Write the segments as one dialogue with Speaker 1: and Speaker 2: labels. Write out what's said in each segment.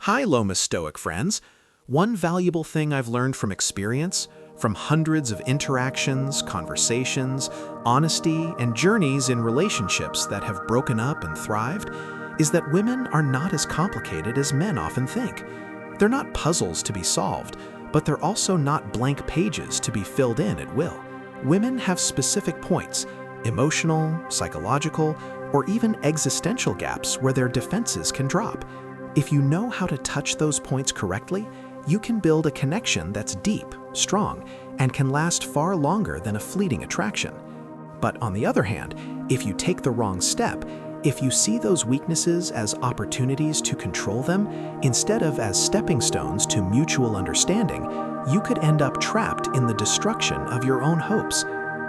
Speaker 1: Hi, Lomus Stoic friends. One valuable thing I've learned from experience, from hundreds of interactions, conversations, honesty, and journeys in relationships that have broken up and thrived, is that women are not as complicated as men often think. They're not puzzles to be solved, but they're also not blank pages to be filled in at will. Women have specific points, emotional, psychological, or even existential gaps where their defenses can drop. If you know how to touch those points correctly, you can build a connection that's deep, strong, and can last far longer than a fleeting attraction. But on the other hand, if you take the wrong step, if you see those weaknesses as opportunities to control them instead of as stepping stones to mutual understanding, you could end up trapped in the destruction of your own hopes.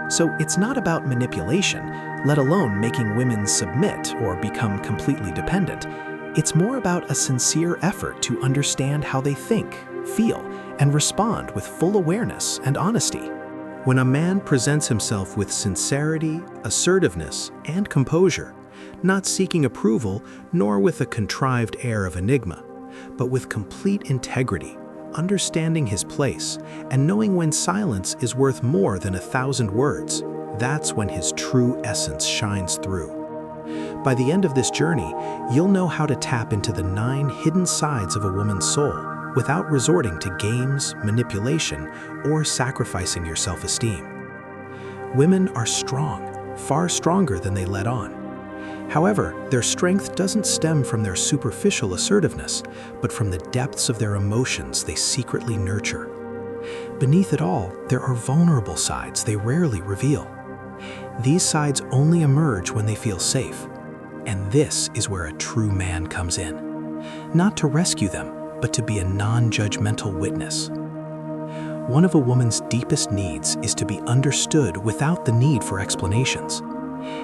Speaker 1: So it's not about manipulation, let alone making women submit or become completely dependent. It's more about a sincere effort to understand how they think, feel, and respond with full awareness and honesty. When a man presents himself with sincerity, assertiveness, and composure, not seeking approval nor with a contrived air of enigma, but with complete integrity, understanding his place, and knowing when silence is worth more than 1,000 words, that's when his true essence shines through. By the end of this journey, you'll know how to tap into the 9 hidden sides of a woman's soul without resorting to games, manipulation, or sacrificing your self-esteem. Women are strong, far stronger than they let on. However, their strength doesn't stem from their superficial assertiveness, but from the depths of their emotions they secretly nurture. Beneath it all, there are vulnerable sides they rarely reveal. These sides only emerge when they feel safe. And this is where a true man comes in. Not to rescue them, but to be a non-judgmental witness. One of a woman's deepest needs is to be understood without the need for explanations.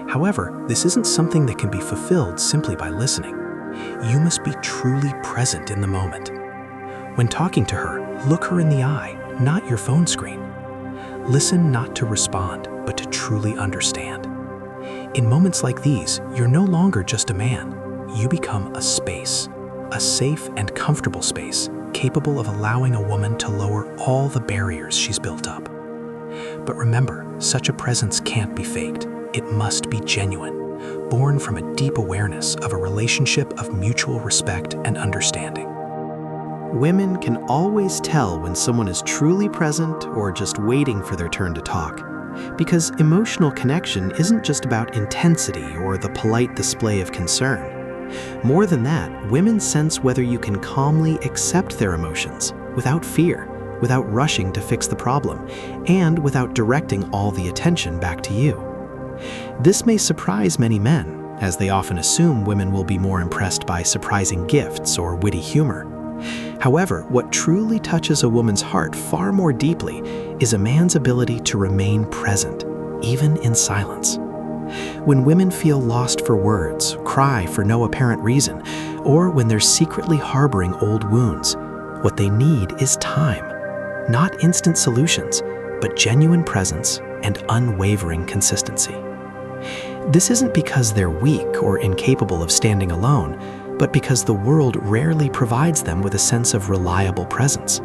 Speaker 1: However, this isn't something that can be fulfilled simply by listening. You must be truly present in the moment. When talking to her, look her in the eye, not your phone screen. Listen not to respond, but to truly understand. In moments like these, you're no longer just a man. You become a space, a safe and comfortable space, capable of allowing a woman to lower all the barriers she's built up. But remember, such a presence can't be faked. It must be genuine, born from a deep awareness of a relationship of mutual respect and understanding.
Speaker 2: Women can always tell when someone is truly present or just waiting for their turn to talk. Because emotional connection isn't just about intensity or the polite display of concern. More than that, women sense whether you can calmly accept their emotions without fear, without rushing to fix the problem, and without directing all the attention back to you. This may surprise many men, as they often assume women will be more impressed by surprising gifts or witty humor. However, what truly touches a woman's heart far more deeply is a man's ability to remain present, even in silence. When women feel lost for words, cry for no apparent reason, or when they're secretly harboring old wounds, what they need is time. Not instant solutions, but genuine presence and unwavering consistency. This isn't because they're weak or incapable of standing alone, but because the world rarely provides them with a sense of reliable presence.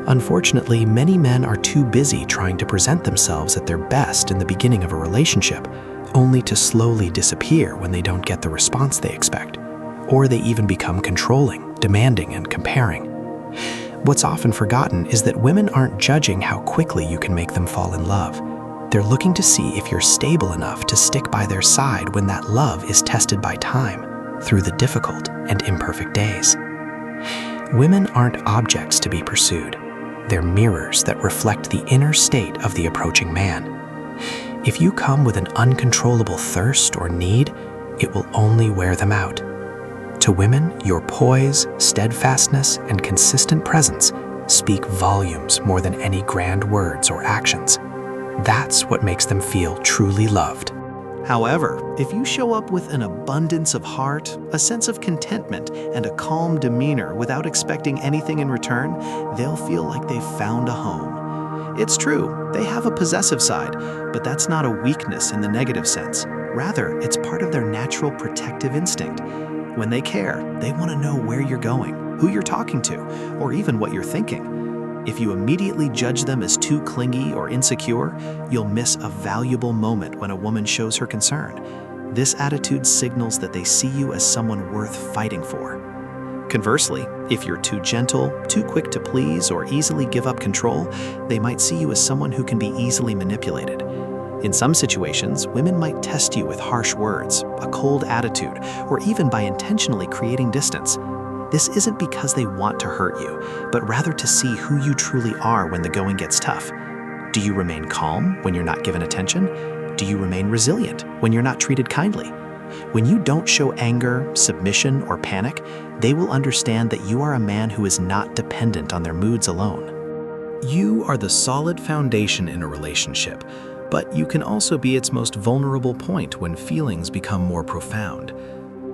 Speaker 2: Unfortunately, many men are too busy trying to present themselves at their best in the beginning of a relationship, only to slowly disappear when they don't get the response they expect, or they even become controlling, demanding, and comparing. What's often forgotten is that women aren't judging how quickly you can make them fall in love. They're looking to see if you're stable enough to stick by their side when that love is tested by time, through the difficult and imperfect days. Women aren't objects to be pursued. They're mirrors that reflect the inner state of the approaching man. If you come with an uncontrollable thirst or need, it will only wear them out. To women, your poise, steadfastness, and consistent presence speak volumes more than any grand words or actions. That's what makes them feel truly loved.
Speaker 1: However, if you show up with an abundance of heart, a sense of contentment, and a calm demeanor without expecting anything in return, they'll feel like they've found a home. It's true, they have a possessive side, but that's not a weakness in the negative sense. Rather, it's part of their natural protective instinct. When they care, they want to know where you're going, who you're talking to, or even what you're thinking. If you immediately judge them as too clingy or insecure, you'll miss a valuable moment when a woman shows her concern. This attitude signals that they see you as someone worth fighting for. Conversely, if you're too gentle, too quick to please, or easily give up control, they might see you as someone who can be easily manipulated. In some situations, women might test you with harsh words, a cold attitude, or even by intentionally creating distance. This isn't because they want to hurt you, but rather to see who you truly are when the going gets tough. Do you remain calm when you're not given attention? Do you remain resilient when you're not treated kindly? When you don't show anger, submission, or panic, they will understand that you are a man who is not dependent on their moods alone. You are the solid foundation in a relationship, but you can also be its most vulnerable point when feelings become more profound.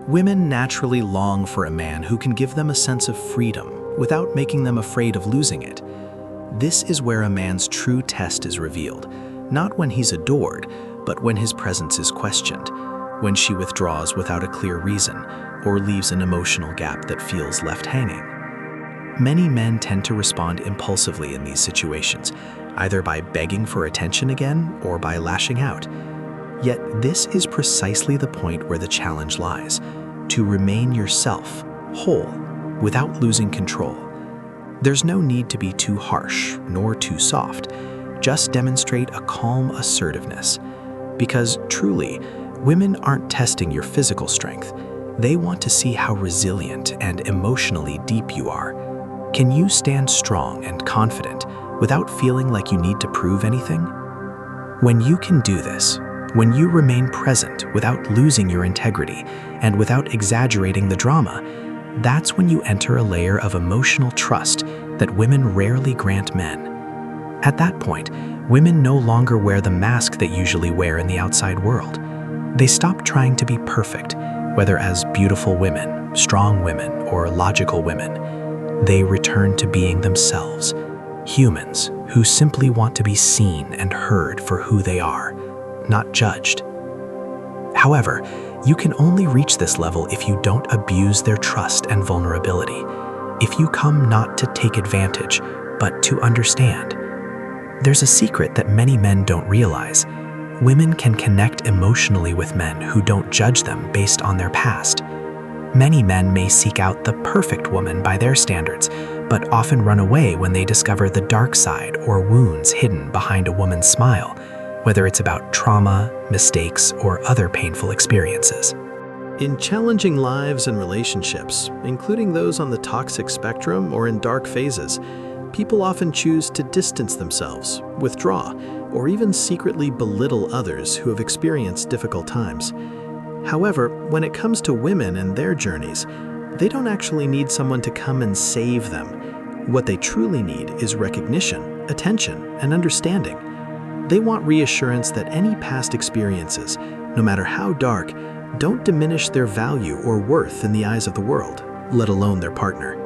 Speaker 1: Women naturally long for a man who can give them a sense of freedom without making them afraid of losing it. This is where a man's true test is revealed, not when he's adored, but when his presence is questioned, when she withdraws without a clear reason or leaves an emotional gap that feels left hanging. Many men tend to respond impulsively in these situations, either by begging for attention again or by lashing out. Yet this is precisely the point where the challenge lies: to remain yourself, whole, without losing control. There's no need to be too harsh nor too soft. Just demonstrate a calm assertiveness. Because truly, women aren't testing your physical strength. They want to see how resilient and emotionally deep you are. Can you stand strong and confident without feeling like you need to prove anything? When you can do this, when you remain present without losing your integrity and without exaggerating the drama, that's when you enter a layer of emotional trust that women rarely grant men. At that point, women no longer wear the mask they usually wear in the outside world. They stop trying to be perfect, whether as beautiful women, strong women, or logical women. They return to being themselves, humans who simply want to be seen and heard for who they are, not judged. However, you can only reach this level if you don't abuse their trust and vulnerability, if you come not to take advantage, but to understand. There's a secret that many men don't realize. Women can connect emotionally with men who don't judge them based on their past. Many men may seek out the perfect woman by their standards, but often run away when they discover the dark side or wounds hidden behind a woman's smile, whether it's about trauma, mistakes, or other painful experiences.
Speaker 2: In challenging lives and relationships, including those on the toxic spectrum or in dark phases, people often choose to distance themselves, withdraw, or even secretly belittle others who have experienced difficult times. However, when it comes to women and their journeys, they don't actually need someone to come and save them. What they truly need is recognition, attention, and understanding. They want reassurance that any past experiences, no matter how dark, don't diminish their value or worth in the eyes of the world, let alone their partner.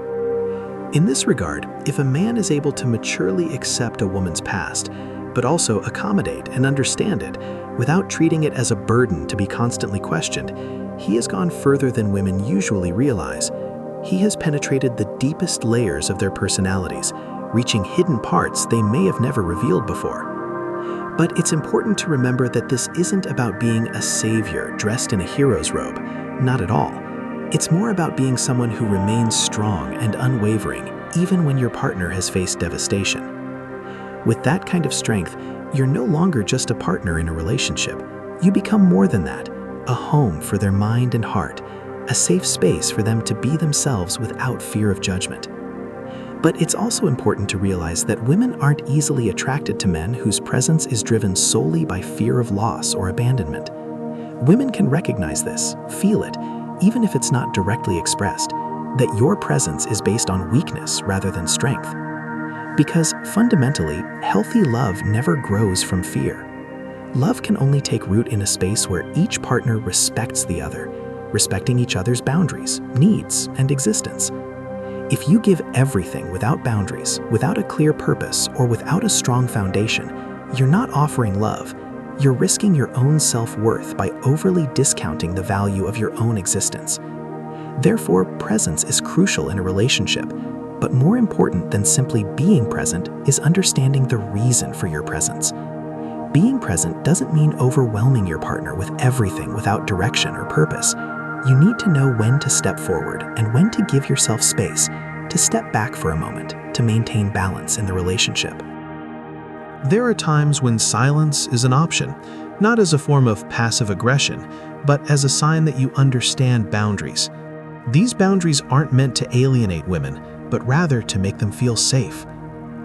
Speaker 2: In this regard, if a man is able to maturely accept a woman's past, but also accommodate and understand it without treating it as a burden to be constantly questioned, he has gone further than women usually realize. He has penetrated the deepest layers of their personalities, reaching hidden parts they may have never revealed before. But it's important to remember that this isn't about being a savior dressed in a hero's robe. Not at all. It's more about being someone who remains strong and unwavering, even when your partner has faced devastation. With that kind of strength, you're no longer just a partner in a relationship. You become more than that, a home for their mind and heart, a safe space for them to be themselves without fear of judgment. But it's also important to realize that women aren't easily attracted to men whose presence is driven solely by fear of loss or abandonment. Women can recognize this, feel it, even if it's not directly expressed, that your presence is based on weakness rather than strength. Because fundamentally, healthy love never grows from fear. Love can only take root in a space where each partner respects the other, respecting each other's boundaries, needs, and existence. If you give everything without boundaries, without a clear purpose, or without a strong foundation, you're not offering love. You're risking your own self-worth by overly discounting the value of your own existence. Therefore, presence is crucial in a relationship. But more important than simply being present is understanding the reason for your presence. Being present doesn't mean overwhelming your partner with everything without direction or purpose. You need to know when to step forward and when to give yourself space, to step back for a moment, to maintain balance in the relationship.
Speaker 1: There are times when silence is an option, not as a form of passive aggression, but as a sign that you understand boundaries. These boundaries aren't meant to alienate women, but rather to make them feel safe.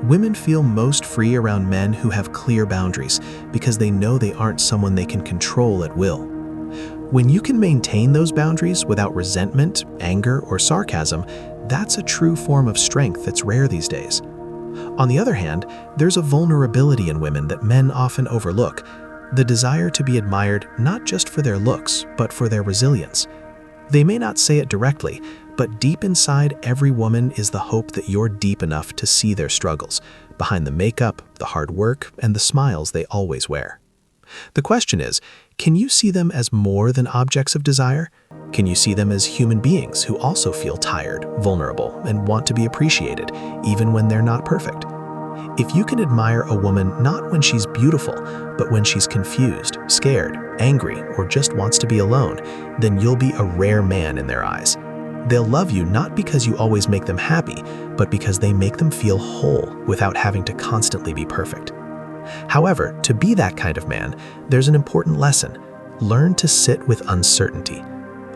Speaker 1: Women feel most free around men who have clear boundaries because they know they aren't someone they can control at will. When you can maintain those boundaries without resentment, anger, or sarcasm, that's a true form of strength that's rare these days. On the other hand, there's a vulnerability in women that men often overlook, the desire to be admired not just for their looks, but for their resilience. They may not say it directly, but deep inside every woman is the hope that you're deep enough to see their struggles, behind the makeup, the hard work, and the smiles they always wear. The question is, can you see them as more than objects of desire? Can you see them as human beings who also feel tired, vulnerable, and want to be appreciated, even when they're not perfect? If you can admire a woman not when she's beautiful, but when she's confused, scared, angry, or just wants to be alone, then you'll be a rare man in their eyes. They'll love you not because you always make them happy, but because they make them feel whole without having to constantly be perfect. However, to be that kind of man, there's an important lesson. Learn to sit with uncertainty.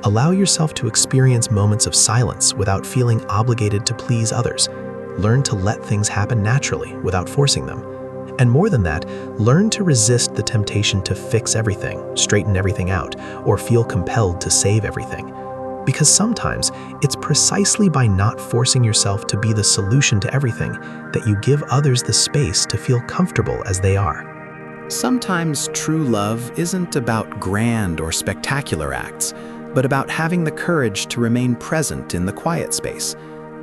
Speaker 1: Allow yourself to experience moments of silence without feeling obligated to please others. Learn to let things happen naturally without forcing them. And more than that, learn to resist the temptation to fix everything, straighten everything out, or feel compelled to save everything. Because sometimes it's precisely by not forcing yourself to be the solution to everything that you give others the space to feel comfortable as they are.
Speaker 2: Sometimes true love isn't about grand or spectacular acts, but about having the courage to remain present in the quiet space,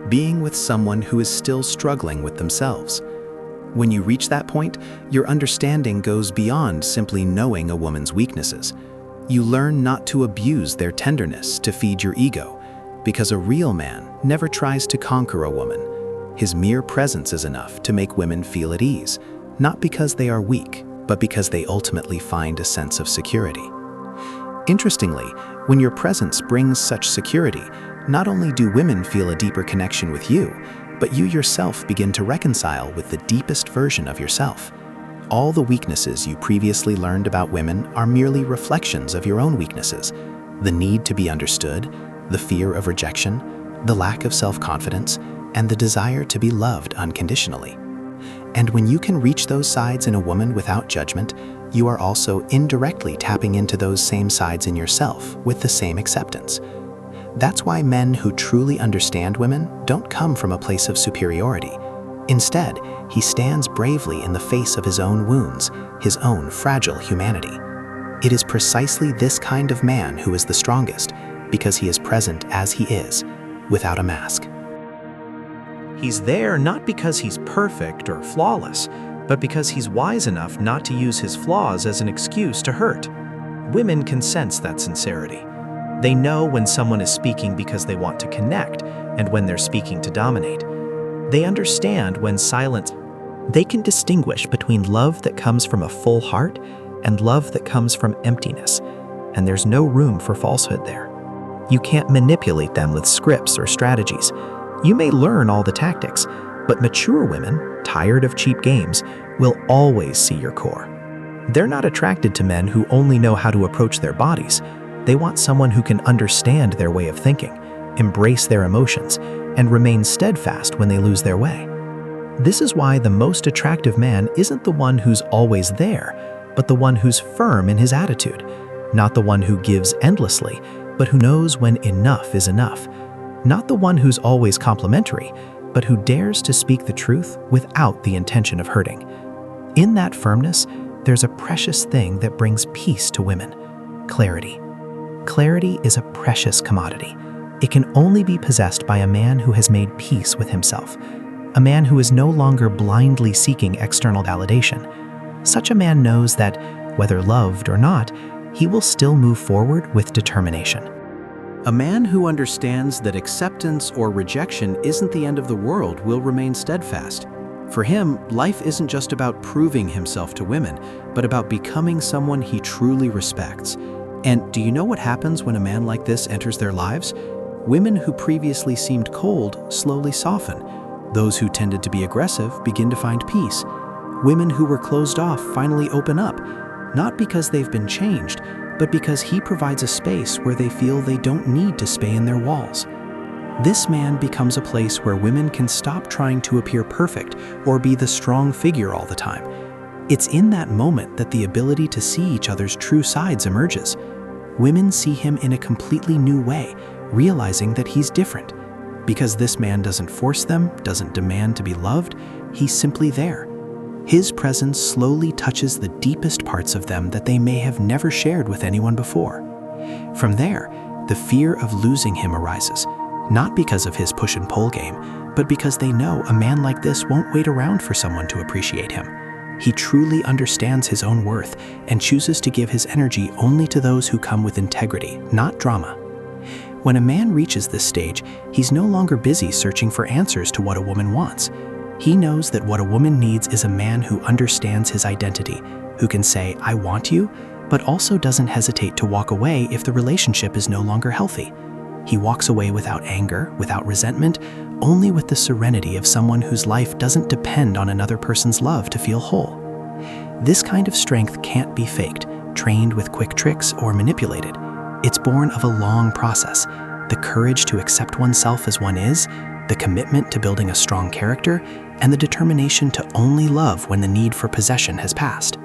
Speaker 2: being with someone who is still struggling with themselves. When you reach that point, your understanding goes beyond simply knowing a woman's weaknesses. You learn not to abuse their tenderness to feed your ego, because a real man never tries to conquer a woman. His mere presence is enough to make women feel at ease, not because they are weak, but because they ultimately find a sense of security. Interestingly, when your presence brings such security, not only do women feel a deeper connection with you, but you yourself begin to reconcile with the deepest version of yourself. All the weaknesses you previously learned about women are merely reflections of your own weaknesses. The need to be understood, the fear of rejection, the lack of self-confidence, and the desire to be loved unconditionally. And when you can reach those sides in a woman without judgment, you are also indirectly tapping into those same sides in yourself with the same acceptance. That's why men who truly understand women don't come from a place of superiority. Instead, he stands bravely in the face of his own wounds, his own fragile humanity. It is precisely this kind of man who is the strongest, because he is present as he is, without a mask.
Speaker 1: He's there not because he's perfect or flawless, but because he's wise enough not to use his flaws as an excuse to hurt. Women can sense that sincerity. They know when someone is speaking because they want to connect and when they're speaking to dominate. They understand when silence. They can distinguish between love that comes from a full heart and love that comes from emptiness, and there's no room for falsehood there. You can't manipulate them with scripts or strategies. You may learn all the tactics, but mature women, tired of cheap games, will always see your core. They're not attracted to men who only know how to approach their bodies. They want someone who can understand their way of thinking, embrace their emotions, and remain steadfast when they lose their way. This is why the most attractive man isn't the one who's always there, but the one who's firm in his attitude, not the one who gives endlessly, but who knows when enough is enough, not the one who's always complimentary, but who dares to speak the truth without the intention of hurting. In that firmness, there's a precious thing that brings peace to women: clarity. Clarity is a precious commodity. It can only be possessed by a man who has made peace with himself, a man who is no longer blindly seeking external validation. Such a man knows that, whether loved or not, he will still move forward with determination.
Speaker 2: A man who understands that acceptance or rejection isn't the end of the world will remain steadfast. For him, life isn't just about proving himself to women, but about becoming someone he truly respects. And do you know what happens when a man like this enters their lives? Women who previously seemed cold slowly soften. Those who tended to be aggressive begin to find peace. Women who were closed off finally open up, not because they've been changed, but because he provides a space where they feel they don't need to stay in their walls. This man becomes a place where women can stop trying to appear perfect or be the strong figure all the time. It's in that moment that the ability to see each other's true sides emerges. Women see him in a completely new way, realizing that he's different. Because this man doesn't force them, doesn't demand to be loved, he's simply there. His presence slowly touches the deepest parts of them that they may have never shared with anyone before. From there, the fear of losing him arises, not because of his push and pull game, but because they know a man like this won't wait around for someone to appreciate him. He truly understands his own worth and chooses to give his energy only to those who come with integrity, not drama. When a man reaches this stage, he's no longer busy searching for answers to what a woman wants. He knows that what a woman needs is a man who understands his identity, who can say, "I want you," but also doesn't hesitate to walk away if the relationship is no longer healthy. He walks away without anger, without resentment, only with the serenity of someone whose life doesn't depend on another person's love to feel whole. This kind of strength can't be faked, trained with quick tricks, or manipulated. It's born of a long process: the courage to accept oneself as one is, the commitment to building a strong character, and the determination to only love when the need for possession has passed.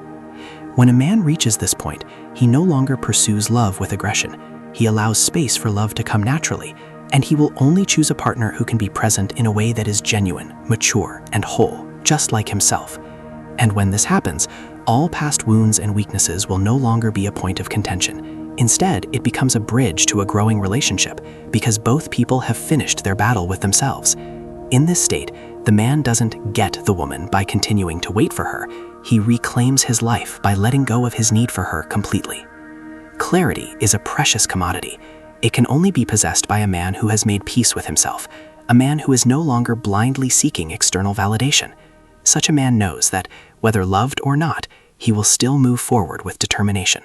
Speaker 2: When a man reaches this point, he no longer pursues love with aggression. He allows space for love to come naturally, and he will only choose a partner who can be present in a way that is genuine, mature, and whole, just like himself. And when this happens, all past wounds and weaknesses will no longer be a point of contention. Instead, it becomes a bridge to a growing relationship because both people have finished their battle with themselves. In this state, the man doesn't get the woman by continuing to wait for her. He reclaims his life by letting go of his need for her completely. Clarity is a precious commodity. It can only be possessed by a man who has made peace with himself, a man who is no longer blindly seeking external validation. Such a man knows that, whether loved or not, he will still move forward with determination.